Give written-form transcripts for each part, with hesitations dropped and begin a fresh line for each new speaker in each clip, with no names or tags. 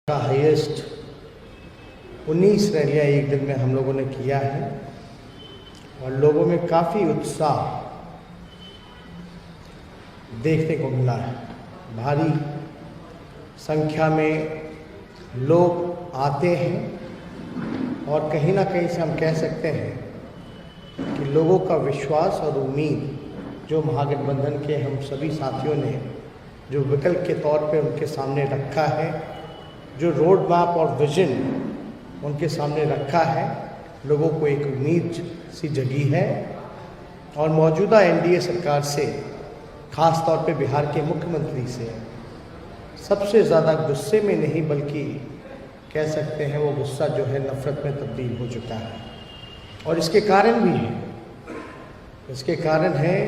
का हाईएस्ट 19 रैलियाँ एक दिन में हम लोगों ने किया है और लोगों में काफ़ी उत्साह देखने को मिला है। भारी संख्या में लोग आते हैं और कहीं ना कहीं से हम कह सकते हैं कि लोगों का विश्वास और उम्मीद जो महागठबंधन के हम सभी साथियों ने जो विकल्प के तौर पे उनके सामने रखा है, जो रोड मैप और विजन उनके सामने रखा है, लोगों को एक उम्मीद सी जगी है। और मौजूदा एनडीए सरकार से, ख़ास तौर पे बिहार के मुख्यमंत्री से सबसे ज़्यादा गुस्से में नहीं बल्कि कह सकते हैं वो गुस्सा जो है नफ़रत में तब्दील हो चुका है। और इसके कारण भी है, इसके कारण है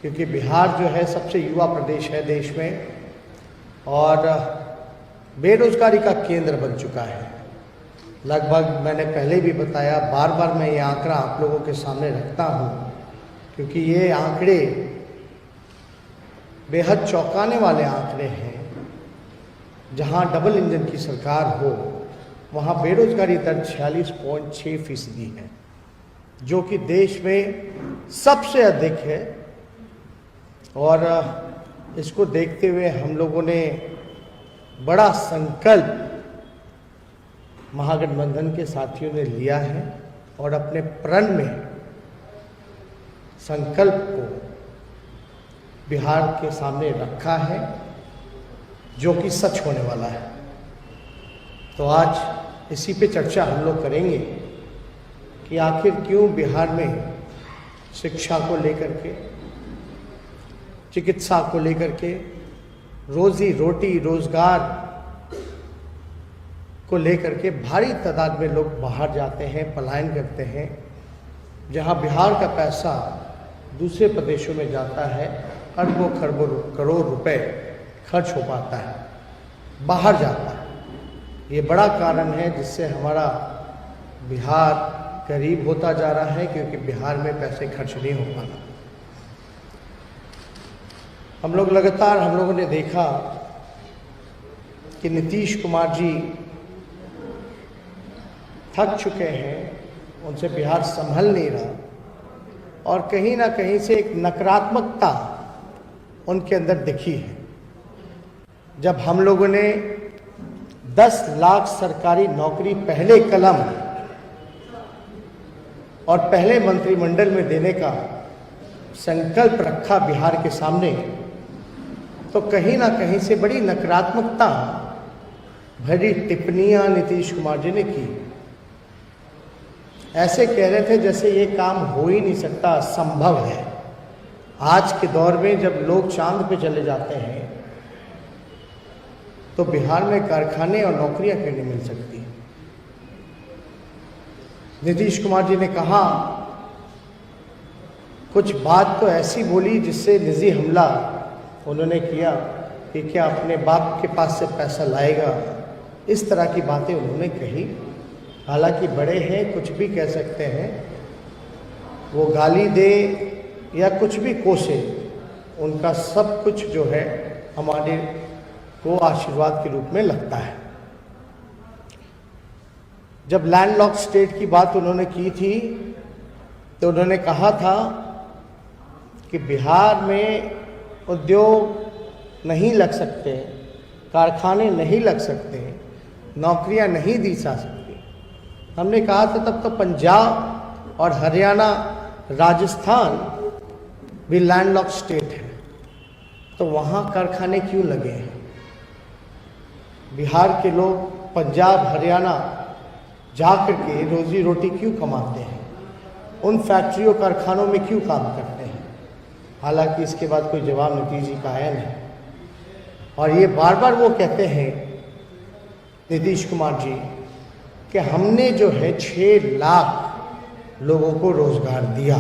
क्योंकि बिहार जो है सबसे युवा प्रदेश है देश में और बेरोजगारी का केंद्र बन चुका है। लगभग मैंने पहले भी बताया, बार बार मैं ये आंकड़ा आप लोगों के सामने रखता हूँ क्योंकि ये आंकड़े बेहद चौंकाने वाले आंकड़े हैं। जहाँ डबल इंजन की सरकार हो वहाँ बेरोजगारी दर 46.6% है, जो कि देश में सबसे अधिक है। और इसको देखते हुए हम लोगों ने बड़ा संकल्प महागठबंधन के साथियों ने लिया है और अपने प्रण में संकल्प को बिहार के सामने रखा है, जो कि सच होने वाला है। तो आज इसी पे चर्चा हम लोग करेंगे कि आखिर क्यों बिहार में शिक्षा को लेकर के, चिकित्सा को लेकर के, रोजी रोटी रोजगार को लेकर के भारी तादाद में लोग बाहर जाते हैं, पलायन करते हैं। जहां बिहार का पैसा दूसरे प्रदेशों में जाता है, अरबों खरबों करोड़ रुपए खर्च हो पाता है, बाहर जाता है। ये बड़ा कारण है जिससे हमारा बिहार गरीब होता जा रहा है, क्योंकि बिहार में पैसे खर्च नहीं हो पाना। हम लोगों ने देखा कि नीतीश कुमार जी थक चुके हैं, उनसे बिहार संभल नहीं रहा और कहीं ना कहीं से एक नकारात्मकता उनके अंदर दिखी है। जब हम लोगों ने 10 लाख सरकारी नौकरी पहले कलम और पहले मंत्रिमंडल में देने का संकल्प रखा बिहार के सामने, तो कहीं ना कहीं से बड़ी नकारात्मकता भरी टिप्पणियां नीतीश कुमार जी ने की। ऐसे कह रहे थे जैसे ये काम हो ही नहीं सकता, असंभव है। आज के दौर में जब लोग चांद पे चले जाते हैं तो बिहार में कारखाने और नौकरियां क्यों नहीं मिल सकती। नीतीश कुमार जी ने कहा, कुछ बात तो ऐसी बोली जिससे निजी हमला उन्होंने किया कि क्या अपने बाप के पास से पैसा लाएगा, इस तरह की बातें उन्होंने कही। हालांकि बड़े हैं, कुछ भी कह सकते हैं, वो गाली दे या कुछ भी कोसे, उनका सब कुछ जो है हमारे को आशीर्वाद के रूप में लगता है। जब लैंडलॉक्ड स्टेट की बात उन्होंने की थी तो उन्होंने कहा था कि बिहार में उद्योग नहीं लग सकते, कारखाने नहीं लग सकते, नौकरियां नहीं दी जा सकती। हमने कहा था तब तो पंजाब और हरियाणा, राजस्थान भी लैंडलॉक्ड स्टेट है, तो वहाँ कारखाने क्यों लगे हैं। बिहार के लोग पंजाब हरियाणा जा कर के रोजी रोटी क्यों कमाते हैं, उन फैक्ट्रियों कारखानों में क्यों काम करते हैं। हालांकि इसके बाद कोई जवाब नीतीश जी का आया नहीं। और ये बार बार वो कहते हैं नीतीश कुमार जी कि हमने जो है 6 लाख लोगों को रोजगार दिया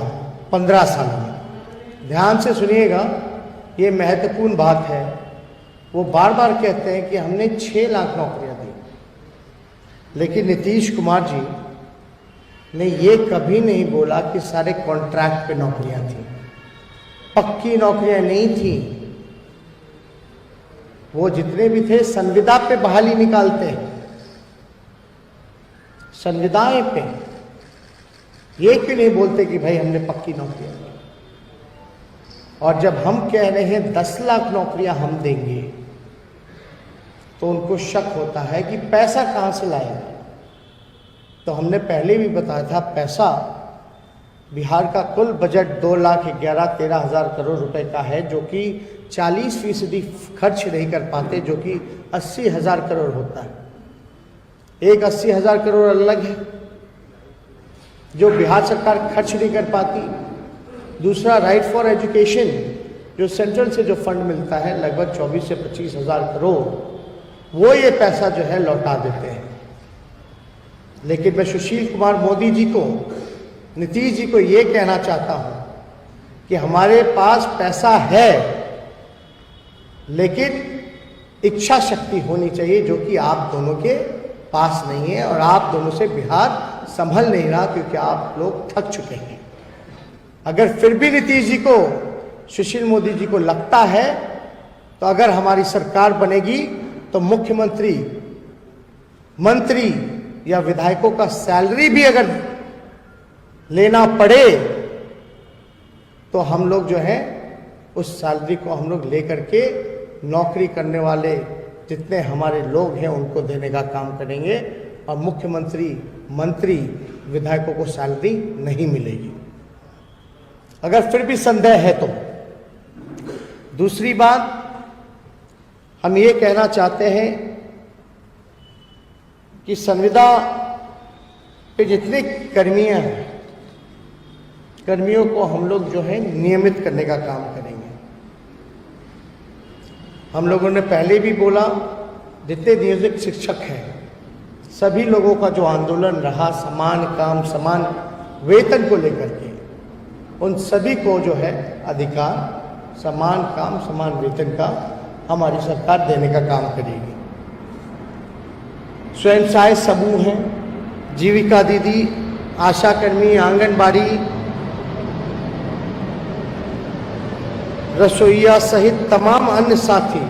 15 सालों में। ध्यान से सुनिएगा, ये महत्वपूर्ण बात है। वो बार बार कहते हैं कि हमने 6 लाख नौकरियां दी, लेकिन नीतीश कुमार जी ने ये कभी नहीं बोला कि सारे कॉन्ट्रैक्ट पे नौकरियां थी, पक्की नौकरियां नहीं थी। वो जितने भी थे संविदा पे बहाली निकालते हैं, संविदाएं पे। ये क्यों नहीं बोलते कि भाई हमने पक्की नौकरियां दी? और जब हम कह रहे हैं 10 लाख नौकरियां हम देंगे, तो उनको शक होता है कि पैसा कहां से लाएंगे। तो हमने पहले भी बताया था, पैसा बिहार का कुल बजट 2,11,13,000 करोड़ रुपए का है, जो कि 40% खर्च नहीं कर पाते, जो कि 80,000 करोड़ होता है। एक 80,000 करोड़ अलग है जो बिहार सरकार खर्च नहीं कर पाती। दूसरा, राइट फॉर एजुकेशन, जो सेंट्रल से जो फंड मिलता है लगभग 24 से 25,000 करोड़, वो ये पैसा जो है लौटा देते हैं। लेकिन मैं सुशील कुमार मोदी जी को, नीतीश जी को ये कहना चाहता हूं कि हमारे पास पैसा है, लेकिन इच्छा शक्ति होनी चाहिए, जो कि आप दोनों के पास नहीं है। और आप दोनों से बिहार संभल नहीं रहा, क्योंकि आप लोग थक चुके हैं। अगर फिर भी नीतीश जी को, सुशील मोदी जी को लगता है, तो अगर हमारी सरकार बनेगी तो मुख्यमंत्री, मंत्री या विधायकों का सैलरी भी अगर लेना पड़े, तो हम लोग जो है उस सैलरी को हम लोग लेकर के नौकरी करने वाले जितने हमारे लोग हैं उनको देने का काम करेंगे। और मुख्यमंत्री, मंत्री, विधायकों को सैलरी नहीं मिलेगी। अगर फिर भी संदेह है तो। दूसरी बात, हम ये कहना चाहते हैं कि संविदा पे जितने कर्मियां हैं, कर्मियों को हम लोग जो है नियमित करने का काम करेंगे। हम लोगों ने पहले भी बोला, जितने नियोजित शिक्षक हैं, सभी लोगों का जो आंदोलन रहा समान काम समान वेतन को लेकर के, उन सभी को जो है अधिकार, समान काम समान वेतन का हमारी सरकार देने का काम करेगी। स्वयं सहायक समूह हैं, जीविका दीदी, आशा कर्मी, आंगनबाड़ी, रसोइया सहित तमाम अन्य साथी,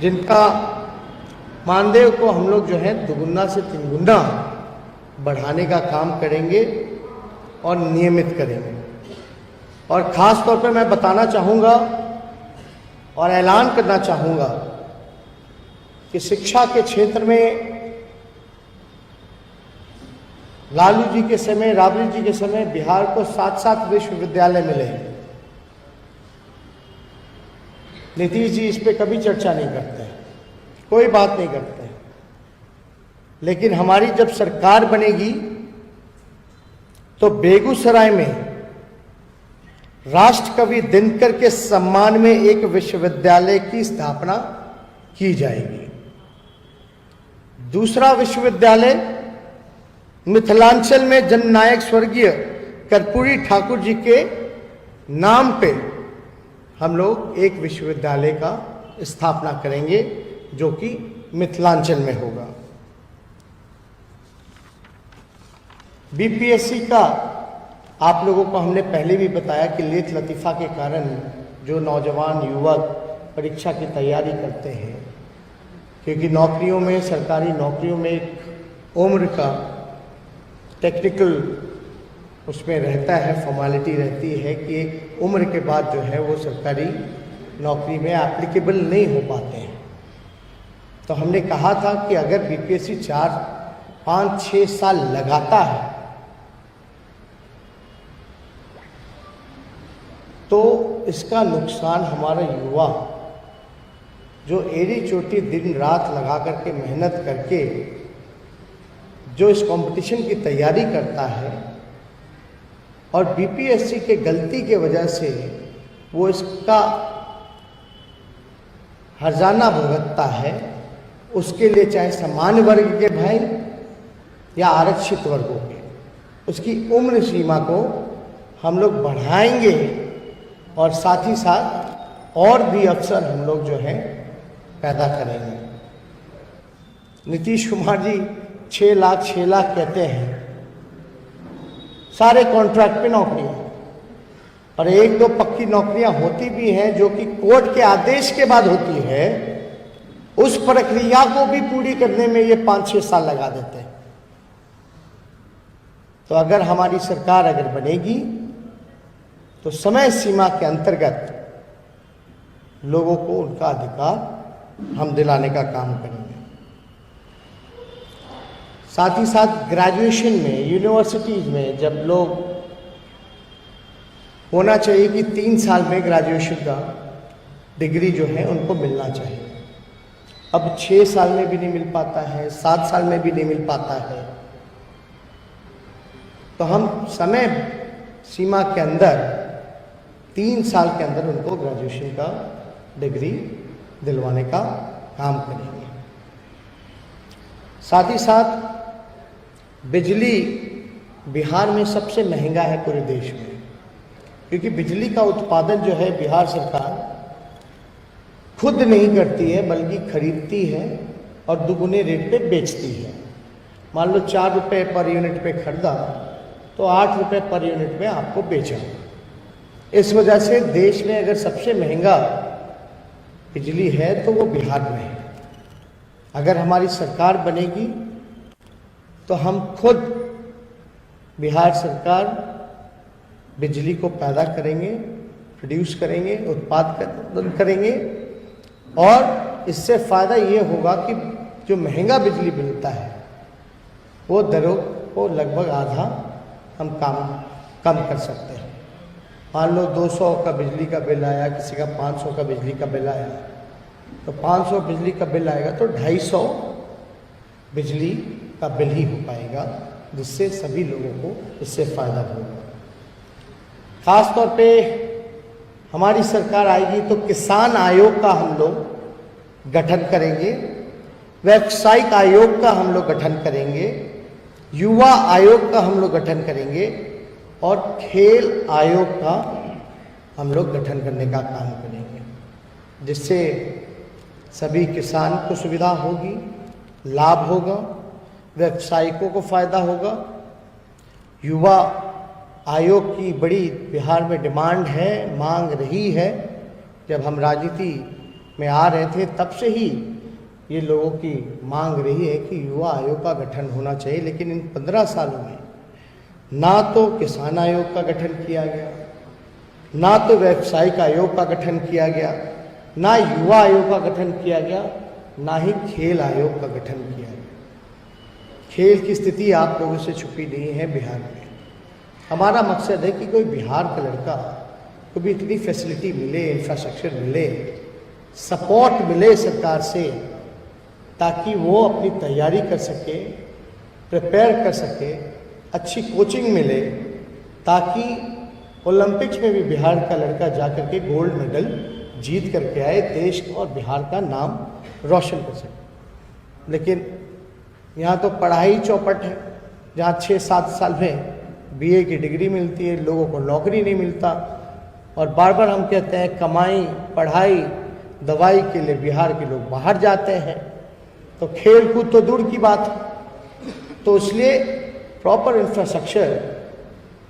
जिनका मानदेय को हम लोग जो है दुगुना से 3 गुना बढ़ाने का काम करेंगे और नियमित करेंगे। और ख़ास तौर पे मैं बताना चाहूँगा और ऐलान करना चाहूँगा कि शिक्षा के क्षेत्र में लालू जी के समय, राबड़ी जी के समय बिहार को 7 विश्वविद्यालय मिले। नीतीश जी इस पे कभी चर्चा नहीं करते हैं, कोई बात नहीं करते हैं। लेकिन हमारी जब सरकार बनेगी तो बेगूसराय में राष्ट्रकवि दिनकर के सम्मान में एक विश्वविद्यालय की स्थापना की जाएगी। दूसरा विश्वविद्यालय मिथिलांचल में जननायक स्वर्गीय कर्पूरी ठाकुर जी के नाम पे हम लोग एक विश्वविद्यालय का स्थापना करेंगे, जो कि मिथिलांचल में होगा। बीपीएससी का आप लोगों को हमने पहले भी बताया कि लेट लतीफ़ा के कारण जो नौजवान युवक परीक्षा की तैयारी करते हैं, क्योंकि नौकरियों में, सरकारी नौकरियों में एक उम्र का टेक्निकल उसमें रहता है, फॉर्मेलिटी रहती है कि एक उम्र के बाद जो है वो सरकारी नौकरी में एप्लीकेबल नहीं हो पाते हैं। तो हमने कहा था कि अगर बीपीएससी 4, 5, 6 साल लगाता है तो इसका नुकसान हमारा युवा जो एड़ी चोटी दिन रात लगा करके मेहनत करके जो इस कंपटीशन की तैयारी करता है और बीपीएससी के गलती के वजह से वो इसका हर्जाना भुगतता है, उसके लिए चाहे सामान्य वर्ग के भाई या आरक्षित वर्गों के, उसकी उम्र सीमा को हम लोग बढ़ाएंगे और साथ ही साथ और भी अवसर हम लोग जो है पैदा करेंगे। नीतीश कुमार जी 6 लाख कहते हैं, सारे कॉन्ट्रैक्ट पे नौकरियां, और 1-2 पक्की नौकरियां होती भी हैं जो कि कोर्ट के आदेश के बाद होती है, उस प्रक्रिया को भी पूरी करने में ये 5-6 साल लगा देते हैं। तो अगर हमारी सरकार अगर बनेगी तो समय सीमा के अंतर्गत लोगों को उनका अधिकार हम दिलाने का काम करेंगे। साथ ही साथ ग्रेजुएशन में, यूनिवर्सिटीज में जब लोग होना चाहिए कि 3 साल में ग्रेजुएशन का डिग्री जो है उनको मिलना चाहिए। अब 6 साल में भी नहीं मिल पाता है, 7 साल में भी नहीं मिल पाता है। तो हम समय सीमा के अंदर 3 साल के अंदर उनको ग्रेजुएशन का डिग्री दिलवाने का काम करेंगे। साथ ही साथ बिजली बिहार में सबसे महंगा है पूरे देश में, क्योंकि बिजली का उत्पादन जो है बिहार सरकार खुद नहीं करती है बल्कि खरीदती है और दुगुने रेट पे बेचती है। मान लो 4 रुपये पर यूनिट पे खरीदा तो 8 रुपये पर यूनिट में आपको बेचा। इस वजह से देश में अगर सबसे महंगा बिजली है तो वो बिहार में है। अगर हमारी सरकार बनेगी तो हम खुद बिहार सरकार बिजली को पैदा करेंगे, प्रोड्यूस करेंगे, उत्पादन करेंगे और इससे फ़ायदा ये होगा कि जो महंगा बिजली मिलता है वो दरों को लगभग आधा हम कम कर सकते हैं। मान लो 200 का बिजली का बिल आया, किसी का 500 का बिजली का बिल आया, तो 500 बिजली का बिल आएगा तो 250 बिजली का बिल ही हो पाएगा, जिससे सभी लोगों को इससे फ़ायदा होगा। ख़ास तौर पे हमारी सरकार आएगी तो किसान आयोग का हम लोग गठन करेंगे, व्यावसायिक आयोग का हम लोग गठन करेंगे, युवा आयोग का हम लोग गठन करेंगे और खेल आयोग का हम लोग गठन करने का काम करेंगे, जिससे सभी किसान को सुविधा होगी, लाभ होगा, व्यवसायिकों को फ़ायदा होगा। युवा आयोग की बड़ी बिहार में डिमांड है, मांग रही है। जब हम राजनीति में आ रहे थे तब से ही ये लोगों की मांग रही है कि युवा आयोग का गठन होना चाहिए, लेकिन इन 15 सालों में ना तो किसान आयोग का गठन किया गया, ना तो व्यावसायिक आयोग का गठन किया गया, ना युवा आयोग का गठन किया गया, ना ही खेल आयोग का गठन किया गया। खेल की स्थिति आप लोगों से छुपी नहीं है बिहार में। हमारा मकसद है कि कोई बिहार का लड़का को भी इतनी फैसिलिटी मिले, इंफ्रास्ट्रक्चर मिले, सपोर्ट मिले सरकार से, ताकि वो अपनी तैयारी कर सके, प्रिपेयर कर सके, अच्छी कोचिंग मिले, ताकि ओलंपिक्स में भी बिहार का लड़का जा कर के गोल्ड मेडल जीत करके आए, देश और बिहार का नाम रोशन कर सके। लेकिन यहाँ तो पढ़ाई चौपट है, जहाँ 6-7 साल में BA की डिग्री मिलती है, लोगों को नौकरी नहीं मिलता। और बार बार हम कहते हैं कमाई, पढ़ाई, दवाई के लिए बिहार के लोग बाहर जाते हैं, तो खेल कूद तो दूर की बात है। तो इसलिए प्रॉपर इंफ्रास्ट्रक्चर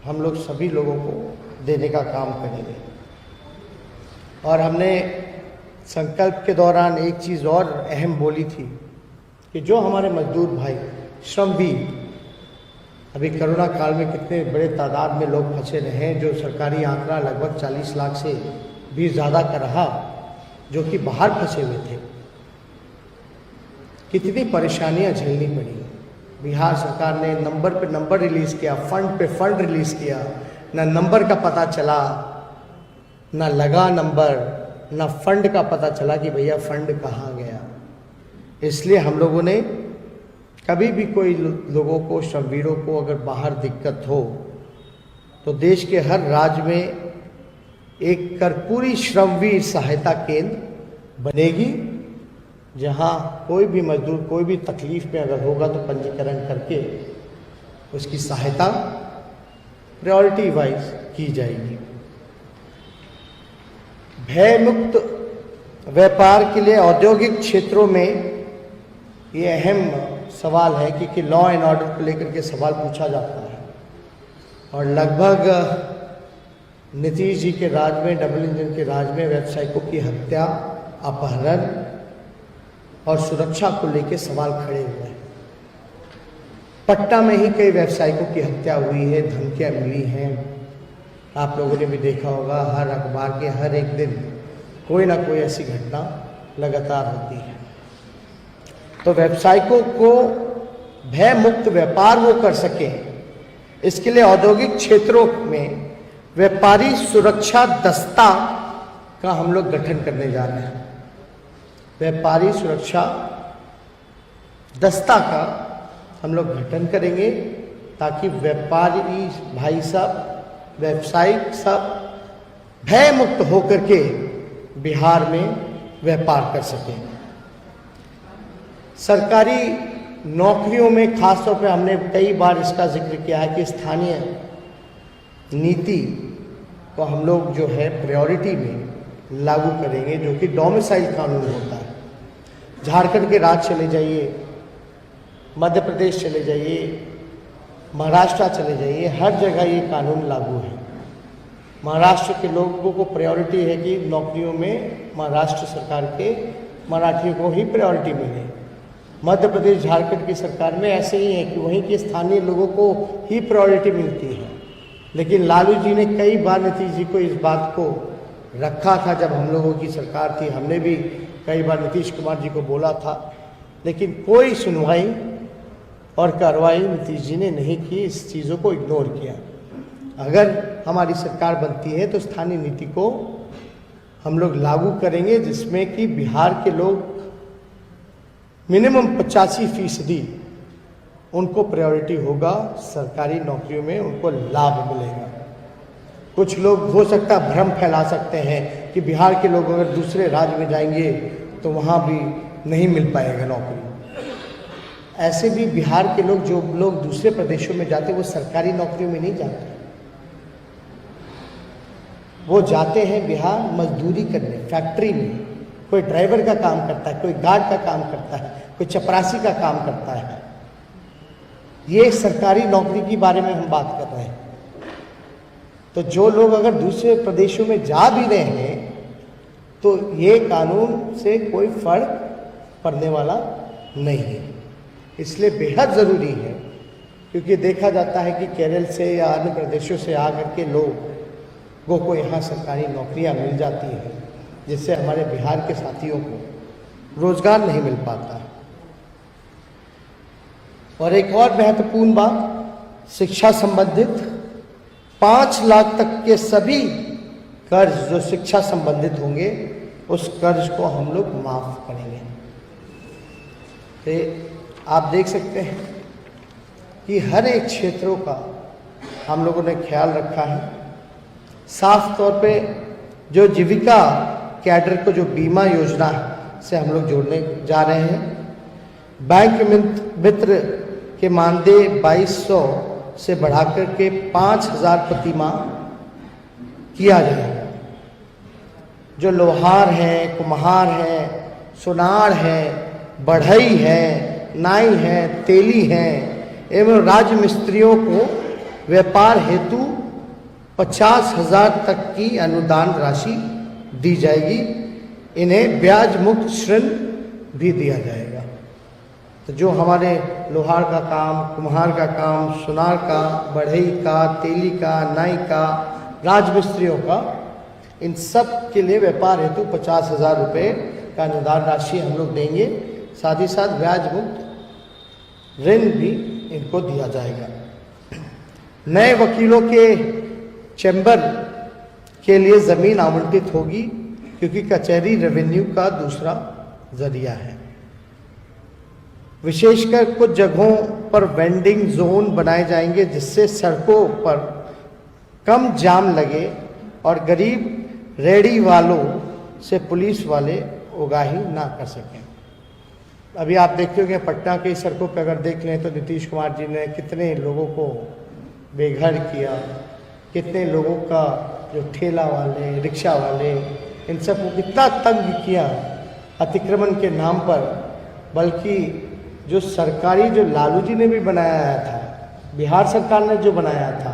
हम लोग सभी लोगों को देने का काम करेंगे। और हमने संकल्प के दौरान एक चीज़ और अहम बोली थी कि जो हमारे मजदूर भाई, श्रमवीर, अभी कोरोना काल में कितने बड़े तादाद में लोग फंसे रहे हैं, जो सरकारी आंकड़ा लगभग 40 लाख से भी ज़्यादा का रहा, जो कि बाहर फंसे हुए थे। कितनी परेशानियां झेलनी पड़ी। बिहार सरकार ने नंबर पे नंबर रिलीज़ किया, फंड पे फंड रिलीज़ किया, ना नंबर का पता चला, ना लगा नंबर, ना फंड का पता चला कि भैया फंड कहाँ गया। इसलिए हम लोगों ने कभी भी कोई लोगों को, श्रमवीरों को अगर बाहर दिक्कत हो तो देश के हर राज्य में एक कर्पूरी श्रमवीर सहायता केंद्र बनेगी, जहां कोई भी मजदूर कोई भी तकलीफ में अगर होगा तो पंजीकरण करके उसकी सहायता प्रायोरिटी वाइज की जाएगी। भयमुक्त व्यापार के लिए औद्योगिक क्षेत्रों में ये अहम सवाल है, क्योंकि लॉ एंड ऑर्डर को लेकर के सवाल पूछा जाता है। और लगभग नीतीश जी के राज में, डबल इंजन के राज में व्यावसायिकों की हत्या, अपहरण और सुरक्षा को लेकर सवाल खड़े हुए हैं। पटना में ही कई व्यवसायिकों की हत्या हुई है, धमकियां मिली हैं। आप लोगों ने भी देखा होगा, हर अखबार के हर एक दिन कोई ना कोई ऐसी घटना लगातार होती है। तो व्यवसायिकों को भय मुक्त व्यापार वो कर सके, इसके लिए औद्योगिक क्षेत्रों में व्यापारी सुरक्षा दस्ता का हम लोग गठन करने जा रहे हैं। व्यापारी सुरक्षा दस्ता का हम लोग गठन करेंगे ताकि व्यापारी भाई साहब, व्यवसायिक सब भय मुक्त होकर के बिहार में व्यापार कर सकें। सरकारी नौकरियों में खास तौर पे हमने कई बार इसका जिक्र किया है कि स्थानीय नीति को हम लोग जो है प्रायोरिटी में लागू करेंगे, जो कि डोमिसाइल कानून होता है। झारखंड के राज्य चले जाइए, मध्य प्रदेश चले जाइए, महाराष्ट्र चले जाइए, हर जगह ये कानून लागू है। महाराष्ट्र के लोगों को प्रायोरिटी है कि नौकरियों में महाराष्ट्र सरकार के मराठियों को ही प्रायोरिटी मिले। मध्य प्रदेश, झारखंड की सरकार में ऐसे ही है कि वहीं के स्थानीय लोगों को ही प्रायोरिटी मिलती है। लेकिन लालू जी ने कई बार नीतीश जी को इस बात को रखा था, जब हम लोगों की सरकार थी, हमने भी कई बार नीतीश कुमार जी को बोला था, लेकिन कोई सुनवाई और कार्रवाई नीतीश जी ने नहीं की, इस चीज़ों को इग्नोर किया। अगर हमारी सरकार बनती है तो स्थानीय नीति को हम लोग लागू करेंगे, जिसमें कि बिहार के लोग मिनिमम 85% उनको प्रायोरिटी होगा, सरकारी नौकरियों में उनको लाभ मिलेगा। कुछ लोग हो सकता है भ्रम फैला सकते हैं कि बिहार के लोग अगर दूसरे राज्य में जाएंगे तो वहाँ भी नहीं मिल पाएगा नौकरी। ऐसे भी बिहार के लोग, जो लोग दूसरे प्रदेशों में जाते हैं, वो सरकारी नौकरियों में नहीं जाते, वो जाते हैं बिहार मजदूरी करने, फैक्ट्री में। कोई ड्राइवर का काम करता है, कोई गार्ड का काम करता है, कोई चपरासी का काम करता है। ये सरकारी नौकरी के बारे में हम बात कर रहे हैं। तो जो लोग अगर दूसरे प्रदेशों में जा भी रहे हैं तो ये कानून से कोई फर्क पड़ने वाला नहीं है। इसलिए बेहद ज़रूरी है, क्योंकि देखा जाता है कि केरल से या अन्य प्रदेशों से आकर के लोगों को यहाँ सरकारी नौकरियाँ मिल जाती हैं, जिससे हमारे बिहार के साथियों को रोजगार नहीं मिल पाता। और एक और महत्वपूर्ण बात, शिक्षा संबंधित 5 लाख तक के सभी कर्ज जो शिक्षा संबंधित होंगे, उस कर्ज को हम लोग माफ करेंगे। तो आप देख सकते हैं कि हर एक क्षेत्रों का हम लोगों ने ख्याल रखा है। साफ तौर पे जो जीविका कैडर को जो बीमा योजना से हम लोग जोड़ने जा रहे हैं, बैंक मित्र के मानदेय 2200 से बढ़ाकर के 5000 प्रति माह किया जाएगा। जो लोहार हैं, कुम्हार हैं, सुनार हैं, बढ़ई हैं, नाई हैं, तेली हैं एवं राजमिस्त्रियों को व्यापार हेतु 50,000 तक की अनुदान राशि दी जाएगी। इन्हें ब्याज मुक्त ऋण भी दिया जाएगा। तो जो हमारे लोहार का काम, कुम्हार का काम, सुनार का, बढ़ई का, तेली का, नाई का, राजमिस्त्रियों का, इन सब के लिए व्यापार हेतु 50,000 रुपये का अनुदान राशि हम लोग देंगे। साथ ही साथ ब्याज मुक्त ऋण भी इनको दिया जाएगा। नए वकीलों के चैम्बर के लिए ज़मीन आवंटित होगी, क्योंकि कचहरी रेवेन्यू का दूसरा जरिया है। विशेषकर कुछ जगहों पर वेंडिंग जोन बनाए जाएंगे, जिससे सड़कों पर कम जाम लगे और गरीब रेहड़ी वालों से पुलिस वाले उगाही ना कर सकें। अभी आप देखते होंगे पटना की सड़कों पर अगर देख लें तो नीतीश कुमार जी ने कितने लोगों को बेघर किया, कितने लोगों का जो ठेला वाले, रिक्शा वाले, इन सब को कितना तंग किया अतिक्रमण के नाम पर। बल्कि जो सरकारी, जो लालू जी ने भी बनाया था, बिहार सरकार ने जो बनाया था,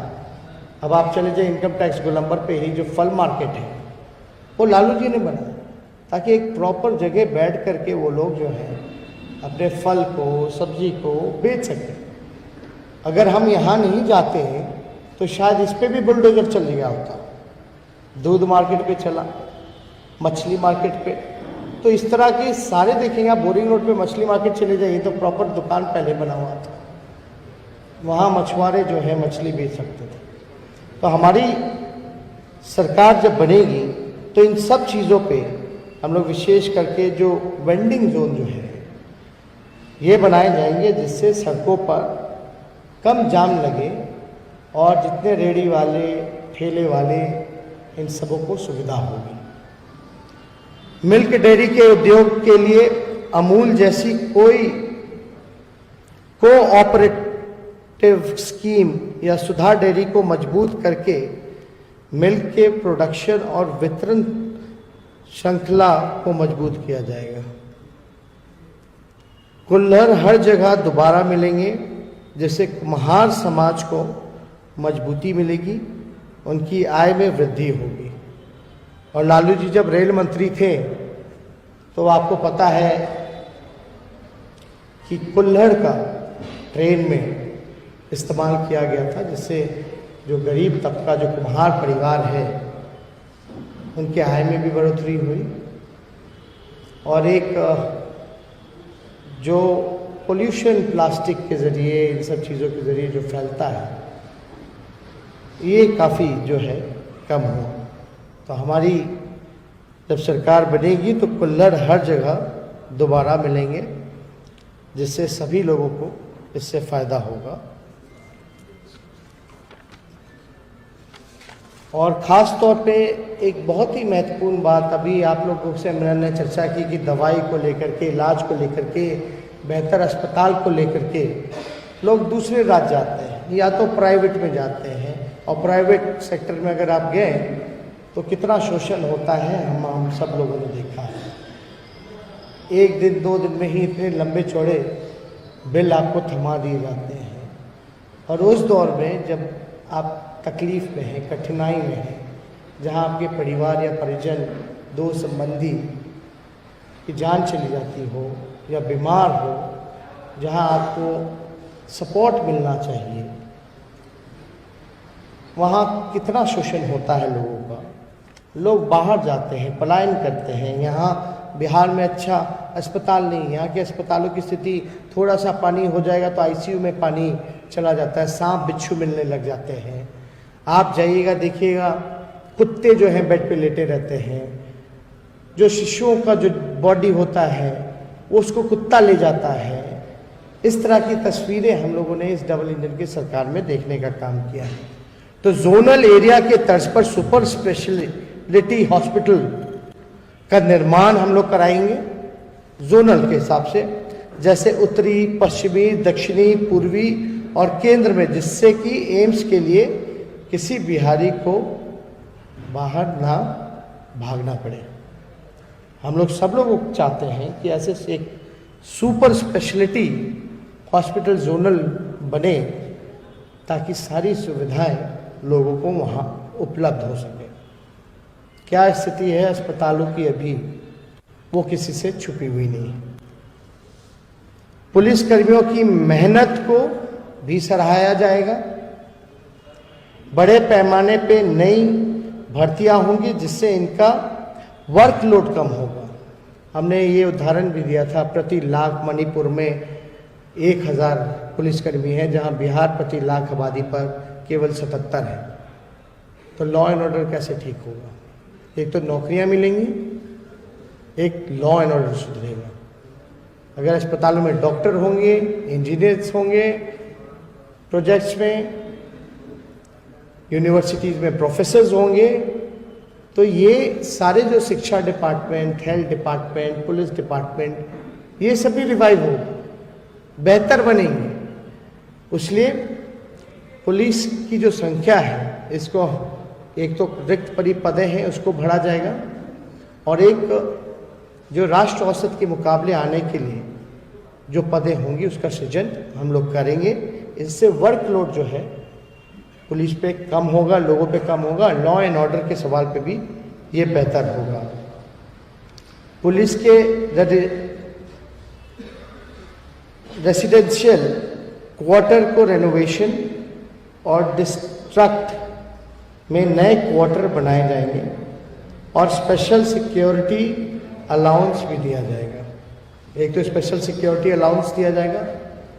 अब आप चले जाए इनकम टैक्स गोलंबर पे ही जो फल मार्केट है, वो लालू जी ने बनाया, ताकि एक प्रॉपर जगह बैठ करके वो लोग जो है अपने फल को, सब्जी को बेच सकते हैं। अगर हम यहाँ नहीं जाते हैं तो शायद इस पे भी बुलडोजर चल गया होता। दूध मार्केट पे चला, मछली मार्केट पे, तो इस तरह के सारे देखेंगे आप। बोरिंग रोड पे मछली मार्केट चले जाइए तो प्रॉपर दुकान पहले बना हुआ था, वहाँ मछुआरे जो है मछली बेच सकते थे। तो हमारी सरकार जब बनेगी तो इन सब चीज़ों पे हम लोग विशेष करके जो वेंडिंग जोन जो है ये बनाए जाएंगे, जिससे सड़कों पर कम जाम लगे और जितने रेहड़ी वाले, ठेले वाले, इन सबों को सुविधा होगी। मिल्क डेयरी के उद्योग के लिए अमूल जैसी कोई कोऑपरेटिव स्कीम या सुधा डेयरी को मजबूत करके मिल्क के प्रोडक्शन और वितरण श्रृंखला को मजबूत किया जाएगा। कुल्हड़ हर जगह दोबारा मिलेंगे, जिससे कुम्हार समाज को मजबूती मिलेगी, उनकी आय में वृद्धि होगी। और लालू जी जब रेल मंत्री थे तो आपको पता है कि कुल्हड़ का ट्रेन में इस्तेमाल किया गया था, जिससे जो गरीब तबका, जो कुम्हार परिवार है, उनके आय में भी बढ़ोतरी हुई। और एक जो पोल्यूशन प्लास्टिक के ज़रिए, इन सब चीज़ों के ज़रिए जो फैलता है, ये काफ़ी जो है कम हुआ। तो हमारी जब सरकार बनेगी तो कुल्हड़ हर जगह दोबारा मिलेंगे, जिससे सभी लोगों को इससे फ़ायदा होगा। और ख़ास तौर पे एक बहुत ही महत्वपूर्ण बात, अभी आप लोगों से मैंने चर्चा की कि दवाई को लेकर के, इलाज को लेकर के, बेहतर अस्पताल को लेकर के लोग दूसरे राज्य जाते हैं या तो प्राइवेट में जाते हैं। और प्राइवेट सेक्टर में अगर आप गए तो कितना शोषण होता है हम सब लोगों ने देखा है। एक दिन 2 दिन में ही इतने लंबे चौड़े बिल आपको थमा दिए जाते हैं। और उस दौर में जब आप तकलीफ़ में हैं, कठिनाई में हैं, जहाँ आपके परिवार या परिजन, दोस्त, संबंधी की जान चली जाती हो या बीमार हो, जहाँ आपको सपोर्ट मिलना चाहिए, वहाँ कितना शोषण होता है लोगों का। लोग बाहर जाते हैं, पलायन करते हैं। यहाँ बिहार में अच्छा अस्पताल नहीं, यहाँ के अस्पतालों की स्थिति, थोड़ा सा पानी हो जाएगा तो आईसीयू में पानी चला जाता है, सांप बिच्छू मिलने लग जाते हैं। आप जाइएगा देखिएगा, कुत्ते जो हैं बेड पे लेटे रहते हैं। जो शिशुओं का जो बॉडी होता है वो उसको कुत्ता ले जाता है। इस तरह की तस्वीरें हम लोगों ने इस डबल इंजन की सरकार में देखने का काम किया है। तो जोनल एरिया के तर्ज पर सुपर स्पेशलिटी हॉस्पिटल का निर्माण हम लोग कराएंगे जोनल के हिसाब से, जैसे उत्तरी, पश्चिमी, दक्षिणी, पूर्वी और केंद्र में, जिससे कि एम्स के लिए किसी बिहारी को बाहर ना भागना पड़े। हम लोग सब लोग चाहते हैं कि ऐसे एक सुपर स्पेशलिटी हॉस्पिटल जोनल बने, ताकि सारी सुविधाएं लोगों को वहाँ उपलब्ध हो सके। क्या स्थिति है अस्पतालों की अभी, वो किसी से छुपी हुई नहीं है। पुलिस कर्मियों की मेहनत को भी सराहा जाएगा। बड़े पैमाने पे नई भर्तियां होंगी, जिससे इनका वर्कलोड कम होगा। हमने ये उदाहरण भी दिया था, प्रति लाख मणिपुर में 1000 पुलिसकर्मी हैं, जहां बिहार प्रति लाख आबादी पर केवल 77 है। तो लॉ एंड ऑर्डर कैसे ठीक होगा? एक तो नौकरियां मिलेंगी, एक लॉ एंड ऑर्डर सुधरेगा। अगर अस्पतालों में डॉक्टर होंगे, इंजीनियर्स होंगे, प्रोजेक्ट्स में, यूनिवर्सिटीज़ में प्रोफेसर्स होंगे, तो ये सारे जो शिक्षा department, health department, police department, ये सभी रिवाइव होंगे, बेहतर बनेंगे। इसलिए पुलिस की जो संख्या है, इसको एक तो रिक्त पदें हैं उसको बढ़ा जाएगा, और एक जो राष्ट्र औसत के मुकाबले आने के लिए जो पदें होंगी उसका सृजन हम लोग करेंगे। इससे वर्कलोड जो है पुलिस पे कम होगा, लोगों पे कम होगा, लॉ एंड ऑर्डर के सवाल पे भी ये बेहतर होगा। पुलिस के रेसिडेंशियल क्वार्टर को रेनोवेशन और डिस्ट्रक्ट में नए क्वार्टर बनाए जाएंगे और स्पेशल सिक्योरिटी अलाउंस भी दिया जाएगा। एक तो स्पेशल सिक्योरिटी अलाउंस दिया जाएगा,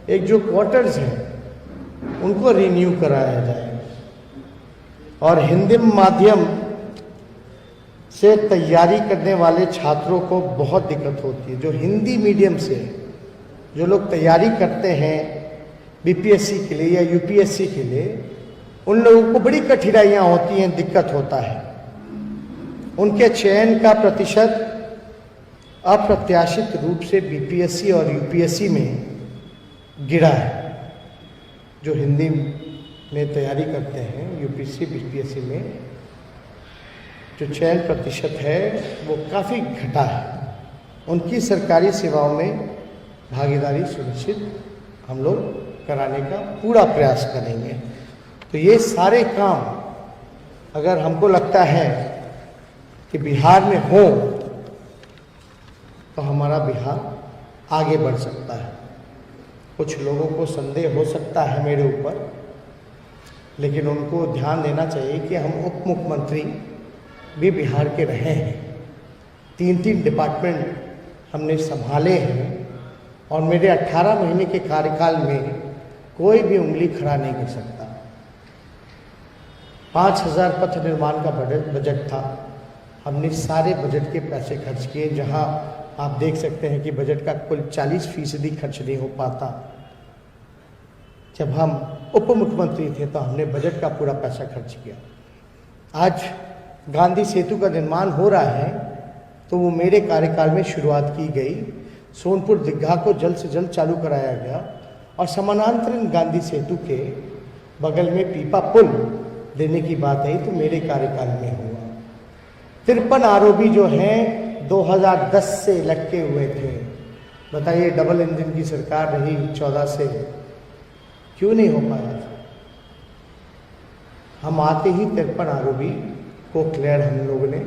एक जो क्वार्टर्स हैं उनको रिन्यू कराया जाएगा। और हिंदी माध्यम से तैयारी करने वाले छात्रों को बहुत दिक्कत होती है। जो हिंदी मीडियम से जो लोग तैयारी करते हैं बीपीएससी के लिए या यूपीएससी के लिए, उन लोगों को बड़ी कठिनाइयाँ होती हैं, दिक्कत होता है। उनके चयन का प्रतिशत अप्रत्याशित रूप से बीपीएससी और यूपीएससी में गिरा है। जो हिंदी में तैयारी करते हैं यूपीएससी बीपीएससी में जो चयन प्रतिशत है वो काफ़ी घटा है। उनकी सरकारी सेवाओं में भागीदारी सुनिश्चित हम लोग कराने का पूरा प्रयास करेंगे। तो ये सारे काम अगर हमको लगता है कि बिहार में हो तो हमारा बिहार आगे बढ़ सकता है। कुछ लोगों को संदेह हो सकता है मेरे ऊपर, लेकिन उनको ध्यान देना चाहिए कि हम उप मुख्यमंत्री भी बिहार के रहे हैं। 3 डिपार्टमेंट हमने संभाले हैं और मेरे 18 महीने के कार्यकाल में कोई भी उंगली खड़ा नहीं कर सकता। 5000 पथ निर्माण का बजट था, हमने सारे बजट के पैसे खर्च किए। जहां आप देख सकते हैं कि बजट का कुल 40% खर्च नहीं हो पाता। जब हम उप मुख्यमंत्री थे तो हमने बजट का पूरा पैसा खर्च किया। आज गांधी सेतु का निर्माण हो रहा है तो वो मेरे कार्यकाल में शुरुआत की गई। सोनपुर दीघा को जल्द से जल्द चालू कराया गया और समानांतरण गांधी सेतु के बगल में पीपा पुल देने की बात आई तो मेरे कार्यकाल में हुआ। 53 आरओबी जो हैं 2010 से लटके हुए थे। बताइए, डबल इंजन की सरकार रही 14 से, क्यों नहीं हो पाया था? हम आते ही 53 आरओबी को क्लियर हम लोगों ने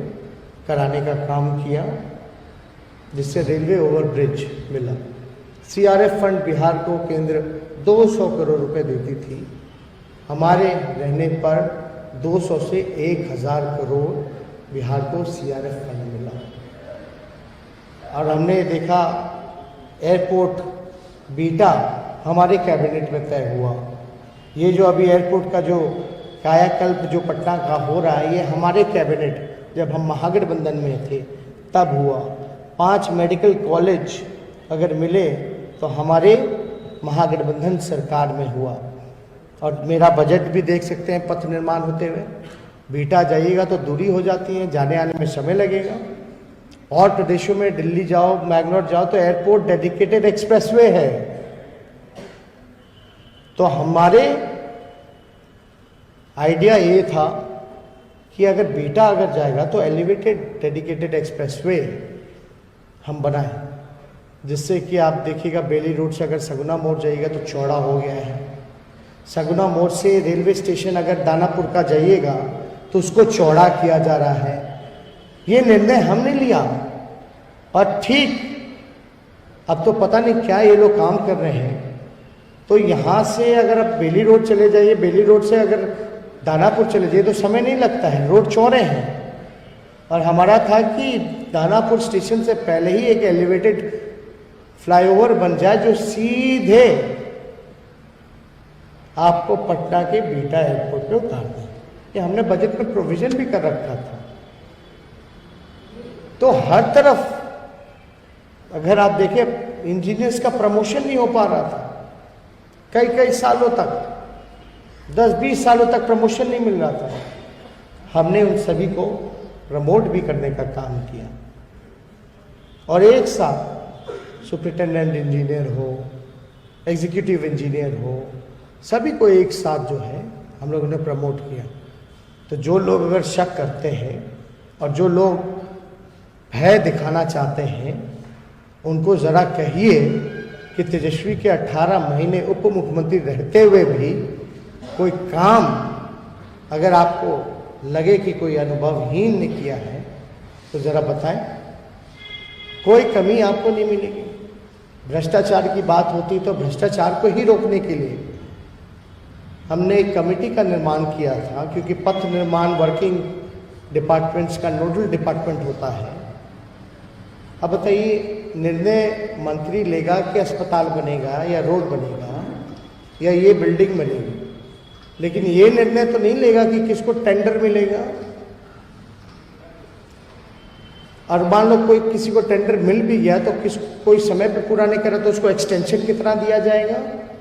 कराने का काम किया, जिससे रेलवे ओवरब्रिज मिला। सीआरएफ फंड बिहार को केंद्र 200 करोड़ रुपए देती थी, हमारे रहने पर 200 से 1000 करोड़ बिहार को सीआरएफ फंड मिला। और हमने देखा एयरपोर्ट बीटा हमारे कैबिनेट में तय हुआ। ये जो अभी एयरपोर्ट का जो कायाकल्प जो पटना का हो रहा है, ये हमारे कैबिनेट जब हम महागठबंधन में थे तब हुआ। 5 मेडिकल कॉलेज अगर मिले तो हमारे महागठबंधन सरकार में हुआ। और मेरा बजट भी देख सकते हैं पथ निर्माण होते हुए। बीटा जाइएगा तो दूरी हो जाती है, जाने आने में समय लगेगा। और प्रदेशों में दिल्ली जाओ, मैंगलोर जाओ तो एयरपोर्ट डेडिकेटेड एक्सप्रेसवे है। तो हमारे आइडिया ये था कि अगर बीटा अगर जाएगा तो एलिवेटेड डेडिकेटेड एक्सप्रेसवे हम बनाएं, जिससे कि आप देखिएगा बेली रोड से अगर सगुना मोड़ जाइएगा तो चौड़ा हो गया है। सगुना मोड़ से रेलवे स्टेशन अगर दानापुर का जाइएगा तो उसको चौड़ा किया जा रहा है। ये निर्णय हमने लिया और ठीक अब तो पता नहीं क्या ये लोग काम कर रहे हैं। तो यहाँ से अगर आप बेली रोड चले जाइए, बेली रोड से अगर दानापुर चले जाइए तो समय नहीं लगता है, रोड चौड़े हैं। और हमारा था कि दानापुर स्टेशन से पहले ही एक एलिवेटेड फ्लाईओवर बन जाए जो सीधे आपको पटना के बीटा एयरपोर्ट पे उतार दें। ये हमने बजट में प्रोविजन भी कर रखा था। तो हर तरफ अगर आप देखें इंजीनियर्स का प्रमोशन नहीं हो पा रहा था, कई सालों तक 10-20 सालों तक प्रमोशन नहीं मिल रहा था। हमने उन सभी को प्रमोट भी करने का काम किया और एक साथ सुपरिटेंडेंट इंजीनियर हो, एग्जीक्यूटिव इंजीनियर हो, सभी को एक साथ जो है हम लोगों ने प्रमोट किया। तो जो लोग अगर शक करते हैं और जो लोग भय दिखाना चाहते हैं उनको ज़रा कहिए कि तेजस्वी के 18 महीने उप मुख्यमंत्री रहते हुए भी कोई काम अगर आपको लगे कि कोई अनुभवहीन ने किया है तो ज़रा बताएं। कोई कमी आपको नहीं मिलेगी। भ्रष्टाचार की बात होती तो भ्रष्टाचार को ही रोकने के लिए हमने एक कमेटी का निर्माण किया था, क्योंकि पथ निर्माण वर्किंग डिपार्टमेंट्स का नोडल डिपार्टमेंट होता है। अब बताइए, निर्णय मंत्री लेगा कि अस्पताल बनेगा या रोड बनेगा या ये बिल्डिंग बनेगी, लेकिन ये निर्णय तो नहीं लेगा कि किसको टेंडर मिलेगा। और मान लो किसी को टेंडर मिल भी गया तो कोई समय पे पूरा नहीं करा तो उसको एक्सटेंशन कितना दिया जाएगा।